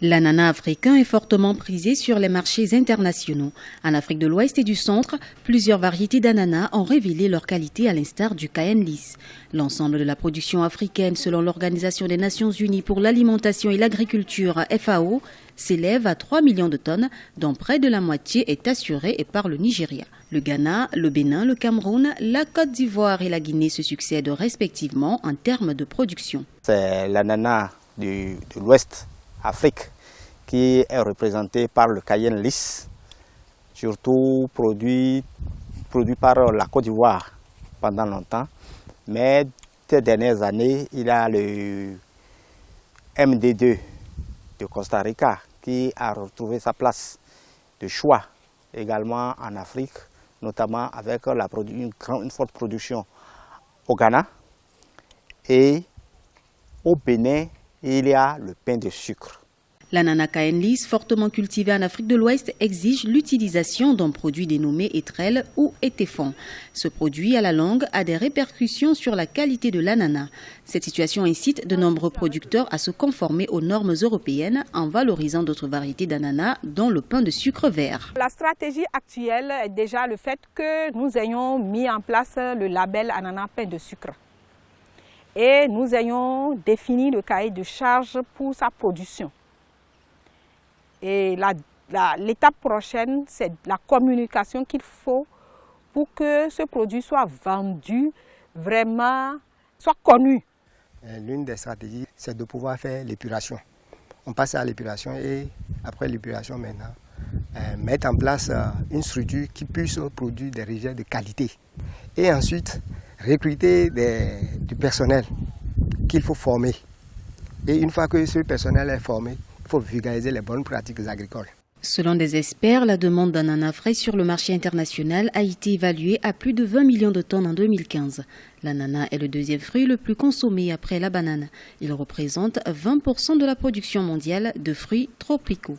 L'ananas africain est fortement prisé sur les marchés internationaux. En Afrique de l'Ouest et du Centre, plusieurs variétés d'ananas ont révélé leur qualité à l'instar du Cayenne lisse. L'ensemble de la production africaine, selon l'Organisation des Nations Unies pour l'alimentation et l'agriculture FAO, s'élève à 3 millions de tonnes, dont près de la moitié est assurée par le Nigeria. Le Ghana, le Bénin, le Cameroun, la Côte d'Ivoire et la Guinée se succèdent respectivement en termes de production. C'est l'ananas de l'Ouest Afrique qui est représenté par le Cayenne lisse, surtout produit par la Côte d'Ivoire pendant longtemps. Mais ces dernières années, il y a le MD2 de Costa Rica qui a retrouvé sa place de choix également en Afrique, notamment avec une forte production au Ghana. Et au Bénin, il y a le pain de sucre. L'ananas Cayenne lisse, fortement cultivé en Afrique de l'Ouest, exige l'utilisation d'un produit dénommé étrel ou étéphon. Ce produit à la longue a des répercussions sur la qualité de l'ananas. Cette situation incite de nombreux producteurs à se conformer aux normes européennes en valorisant d'autres variétés d'ananas, dont le pain de sucre vert. La stratégie actuelle est déjà le fait que nous ayons mis en place le label ananas pain de sucre. Et nous ayons défini le cahier de charge pour sa production. Et l'étape prochaine, c'est la communication qu'il faut pour que ce produit soit vendu, vraiment, soit connu. L'une des stratégies, c'est de pouvoir faire l'épuration. On passe à l'épuration et après l'épuration maintenant, mettre en place une structure qui puisse produire des rejets de qualité. Et ensuite, recruter du personnel qu'il faut former. Et une fois que ce personnel est formé, il faut vulgariser les bonnes pratiques agricoles. Selon des experts, la demande d'ananas frais sur le marché international a été évaluée à plus de 20 millions de tonnes en 2015. L'ananas est le deuxième fruit le plus consommé après la banane. Il représente 20% de la production mondiale de fruits tropicaux.